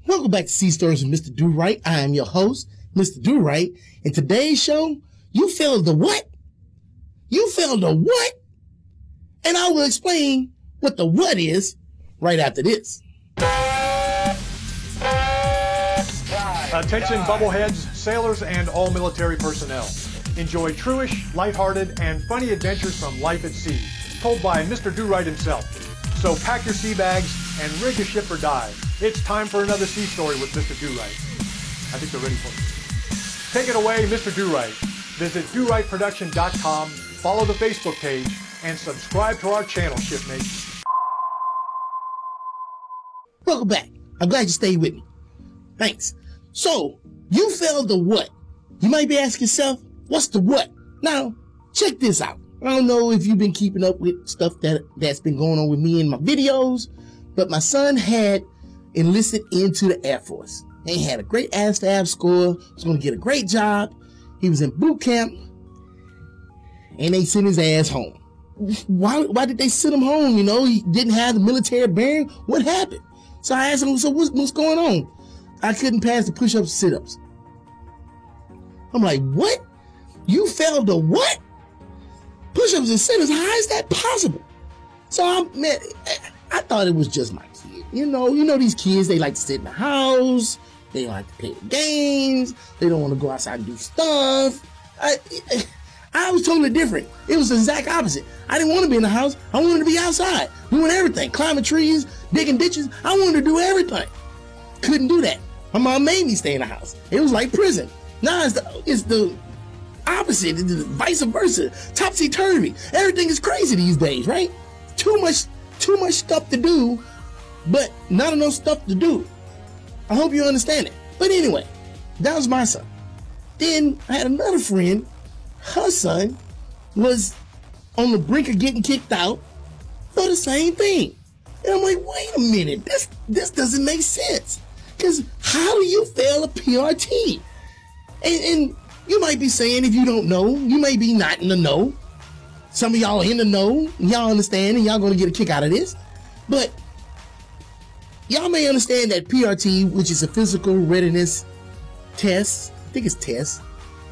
Welcome back to Sea Stories with Mr. Do Right. I am your host, Mr. Do Right. In today's show, you failed the what? You failed the what? And I will explain what the what is right after this. Attention bubbleheads, sailors, and all military personnel. Enjoy truish, lighthearted, and funny adventures from life at sea, told by Mr. Do Right himself. So pack your sea bags and rig a ship or dive. It's time for another sea story with Mr. Do Right. I think they're ready for it. Take it away, Mr. Do Right. Visit DoRightProduction.com, follow the Facebook page, and subscribe to our channel, shipmates. Welcome back. I'm glad you stayed with me. Thanks. So, you failed the what? You might be asking yourself, what's the what? Now, check this out. I don't know if you've been keeping up with stuff that's been going on with me in my videos, but my son had enlisted into the Air Force. And he had a great ASVAB score, was going to get a great job. He was in boot camp, and they sent his ass home. Why did they send him home? You know, he didn't have the military bearing. What happened? So I asked him, so what's going on? I couldn't pass the push-ups and sit-ups. I'm like, what? You failed the what? Push-ups and sit-ups, how is that possible? So I thought it was just my kid. You know these kids, they like to sit in the house. They like to play the games. They don't want to go outside and do stuff. I was totally different. It was the exact opposite. I didn't want to be in the house. I wanted to be outside, doing everything, climbing trees, digging ditches. I wanted to do everything. Couldn't do that. My mom made me stay in the house. It was like prison. Now it's the opposite, it's the vice versa, topsy-turvy. Everything is crazy these days, right? Too much stuff to do, but not enough stuff to do. I hope you understand it. But anyway, that was my son. Then I had another friend, her son was on the brink of getting kicked out for the same thing. And I'm like, wait a minute, this doesn't make sense. Because how do you fail a PRT? And you might be saying, if you don't know, you may be not in the know. Some of y'all in the know, y'all understand, and y'all gonna get a kick out of this. But y'all may understand that PRT, which is a physical readiness test, I think it's test.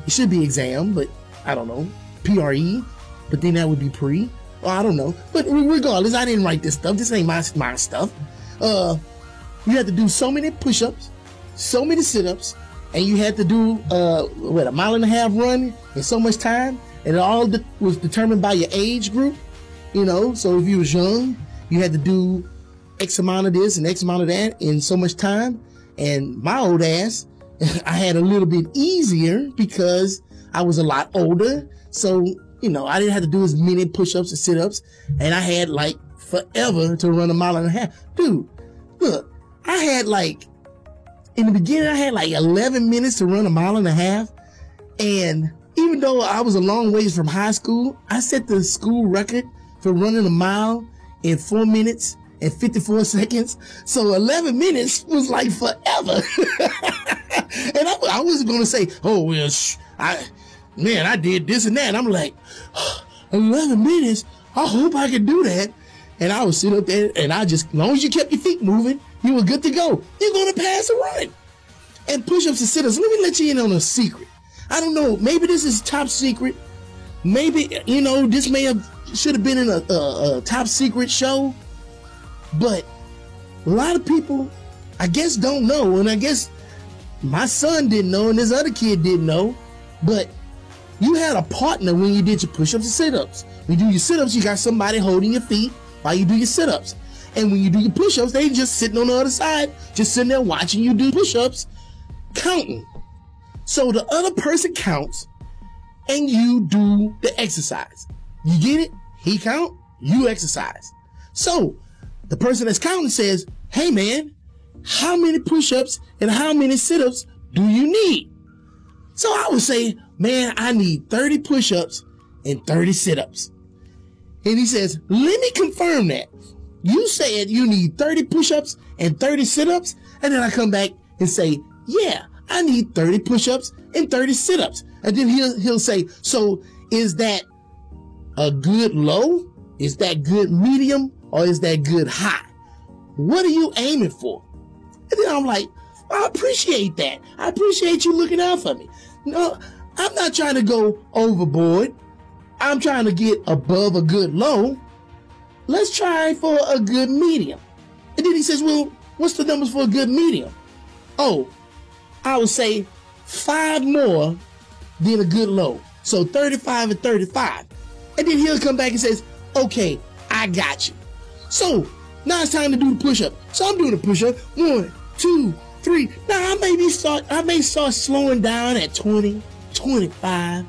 It should be exam, but I don't know. PRE, but then that would be pre. Well, I don't know. But regardless, I didn't write this stuff. This ain't my stuff. You had to do so many push-ups, so many sit-ups, and you had to do, a 1.5 mile run in so much time, and it all was determined by your age group, you know, so if you was young, you had to do X amount of this and X amount of that in so much time, and my old ass, I had a little bit easier because I was a lot older, so, you know, I didn't have to do as many push-ups and sit-ups, and I had, like, forever to run 1.5 miles. Dude, look, I had, like, in the beginning, I had like 11 minutes to run 1.5 miles. And even though I was a long ways from high school, I set the school record for running 1 mile in 4 minutes and 54 seconds. So 11 minutes was like forever. And I wasn't going to say, oh, well, I did this and that. And I'm like, 11 minutes? I hope I can do that. And I would sit up there and as long as you kept your feet moving, you were good to go. You're going to pass a run. And push-ups and sit-ups, let me let you in on a secret. I don't know, maybe this is top secret. Maybe, you know, this should have been in a top secret show. But a lot of people, I guess, don't know. And I guess my son didn't know and this other kid didn't know. But you had a partner when you did your push-ups and sit-ups. When you do your sit-ups, you got somebody holding your feet while you do your sit-ups. And when you do your push-ups, they just sitting on the other side, just sitting there watching you do push-ups, counting. So the other person counts and you do the exercise. You get it? He count, you exercise. So the person that's counting says, hey man, how many push-ups and how many sit-ups do you need? So I would say, man, I need 30 push-ups and 30 sit-ups. And he says, let me confirm that. You said you need 30 push-ups and 30 sit-ups. And then I come back and say, yeah, I need 30 push-ups and 30 sit-ups. And then he'll say, so is that a good low? Is that good medium? Or is that good high? What are you aiming for? And then I'm like, I appreciate that. I appreciate you looking out for me. No, I'm not trying to go overboard. I'm trying to get above a good low. Let's try for a good medium. And then he says, well, what's the numbers for a good medium? Oh, I would say 5 more than a good low. So 35 and 35. And then he'll come back and says, okay, I got you. So now it's time to do the push-up. So I'm doing the push-up. 1, 2, 3. Now I may start slowing down at 20, 25.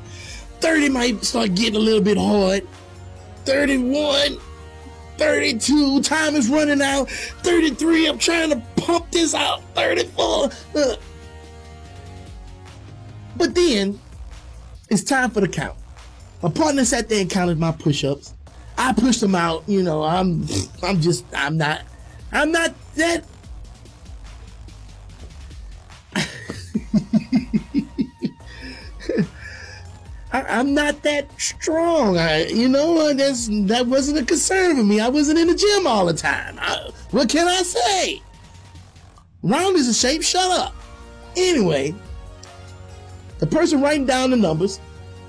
30 might start getting a little bit hard. 31, 32. Time is running out. 33. I'm trying to pump this out. 34. But then it's time for the count. My partner sat there and counted my push-ups. I pushed them out. You know, I'm not that. I'm not that strong. That wasn't a concern for me. I wasn't in the gym all the time. What can I say? Round is a shape. Shut up. Anyway, the person writing down the numbers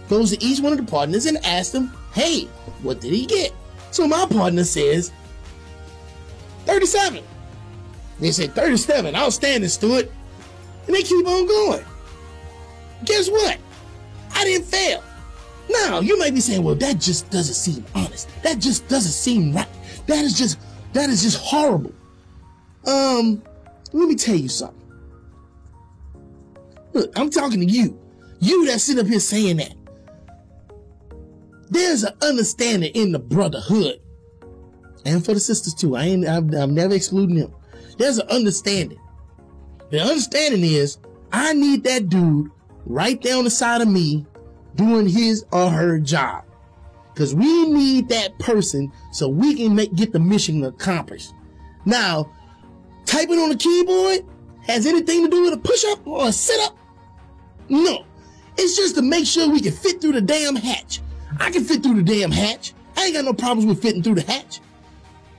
goes to each one of the partners and asks them, hey, what did he get? So my partner says 37. They say 37. Outstanding, Stuart. And they keep on going. Guess what? I didn't fail. Now, you might be saying, well, that just doesn't seem honest. That just doesn't seem right. That is just horrible. Let me tell you something. Look, I'm talking to you. You that sit up here saying that. There's an understanding in the brotherhood. And for the sisters too. I'm never excluding them. There's an understanding. The understanding is I need that dude right there on the side of me doing his or her job. Because we need that person so we can get the mission accomplished. Now, typing on the keyboard has anything to do with a push-up or a sit-up? No. It's just to make sure we can fit through the damn hatch. I can fit through the damn hatch. I ain't got no problems with fitting through the hatch.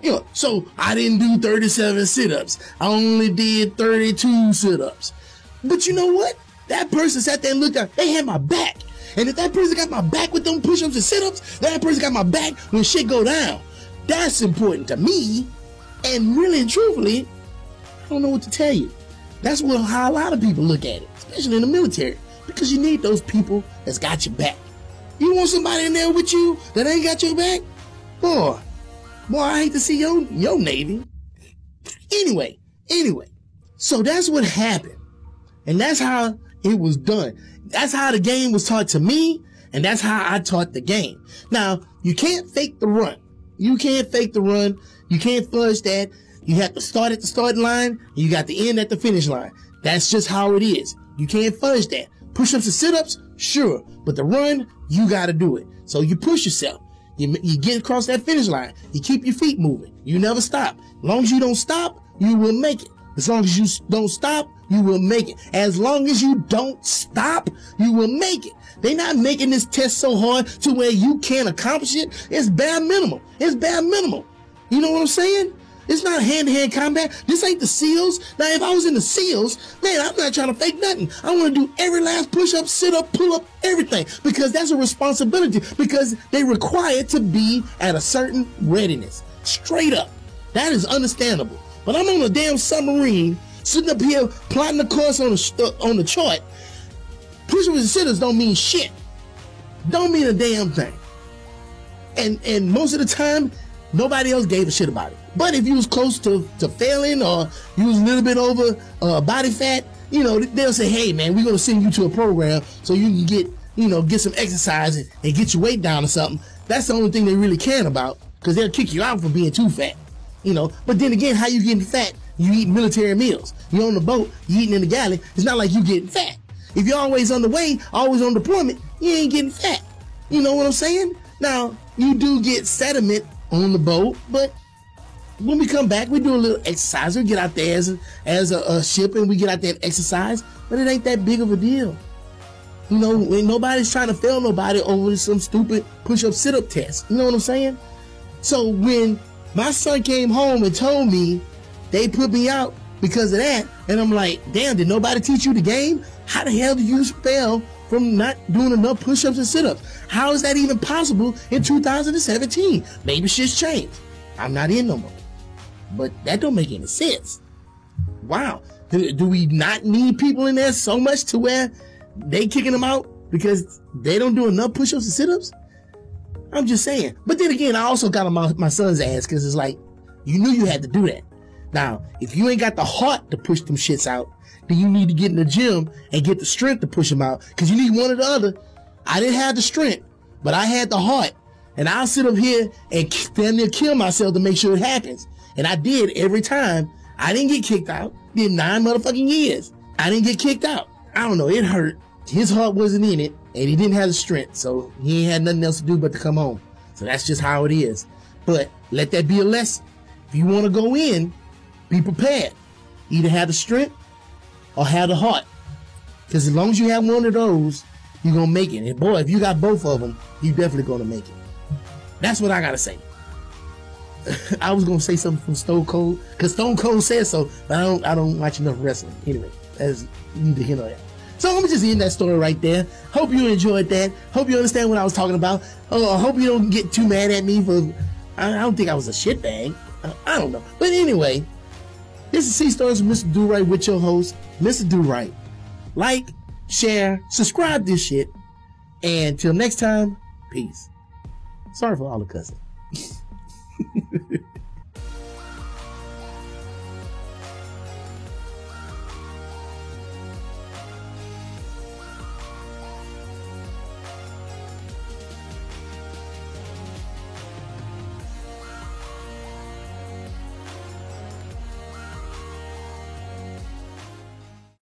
You know, so I didn't do 37 sit-ups. I only did 32 sit-ups. But you know what? That person sat there and looked at, they had my back. And if that person got my back with them push-ups and sit-ups, that person got my back when shit go down. That's important to me. And really and truthfully, I don't know what to tell you. That's how a lot of people look at it, especially in the military. Because you need those people that's got your back. You want somebody in there with you that ain't got your back? Boy, I hate to see your Navy. Anyway. So that's what happened. And that's how it was done. That's how the game was taught to me, and that's how I taught the game. Now, you can't fake the run. You can't fake the run. You can't fudge that. You have to start at the starting line, and you got to end at the finish line. That's just how it is. You can't fudge that. Push-ups and sit-ups, sure. But the run, you got to do it. So you push yourself. You get across that finish line. You keep your feet moving. You never stop. As long as you don't stop, you will make it. As long as you don't stop, you will make it. As long as you don't stop, you will make it. They're not making this test so hard to where you can't accomplish it. It's bare minimum. It's bare minimum. You know what I'm saying? It's not hand-to-hand combat. This ain't the SEALs. Now, if I was in the SEALs, man, I'm not trying to fake nothing. I want to do every last push-up, sit-up, pull-up, everything. Because that's a responsibility. Because they require to be at a certain readiness. Straight up. That is understandable. But I'm on a damn submarine, sitting up here plotting the course on the chart. Push-ups and sit-ups don't mean shit. Don't mean a damn thing. And most of the time, nobody else gave a shit about it. But if you was close to failing or you was a little bit over body fat, you know, they'll say, hey, man, we're going to send you to a program so you can get some exercise and get your weight down or something. That's the only thing they really care about, because they'll kick you out for being too fat. You know, but then again, how you getting fat? You eat military meals. You're on the boat, you eating in the galley. It's not like you getting fat. If you're always on the way, always on deployment, you ain't getting fat. You know what I'm saying? Now, you do get sediment on the boat, but when we come back, we do a little exercise. We get out there as a ship and we get out there and exercise, but it ain't that big of a deal. You know, nobody's trying to fail nobody over some stupid push-up, sit-up test. You know what I'm saying? So when my son came home and told me they put me out because of that. And I'm like, damn, did nobody teach you the game? How the hell did you fail from not doing enough push-ups and sit-ups? How is that even possible in 2017? Maybe shit's changed. I'm not in no more. But that don't make any sense. Wow. Do we not need people in there so much to where they kicking them out because they don't do enough push-ups and sit-ups? I'm just saying. But then again, I also got on my son's ass because it's like, you knew you had to do that. Now, if you ain't got the heart to push them shits out, then you need to get in the gym and get the strength to push them out, because you need one or the other. I didn't have the strength, but I had the heart. And I'll sit up here and damn near kill myself to make sure it happens. And I did every time. I didn't get kicked out. Did 9 motherfucking years. I didn't get kicked out. I don't know. It hurt. His heart wasn't in it, and he didn't have the strength, so he ain't had nothing else to do but to come home. So that's just how it is. But let that be a lesson. If you want to go in, be prepared. Either have the strength or have the heart. Because as long as you have one of those, you're going to make it. And boy, if you got both of them, you're definitely going to make it. That's what I got to say. I was going to say something from Stone Cold, because Stone Cold said so, but I don't watch enough wrestling. Anyway, as you need to hear that. So let me just end that story right there. Hope you enjoyed that. Hope you understand what I was talking about. Oh, I hope you don't get too mad at me for, I don't think I was a shitbag. I don't know. But anyway, this is C-Stories with Mr. Do Right with your host, Mr. Do Right. Like, share, subscribe this shit. And till next time, peace. Sorry for all the cussing.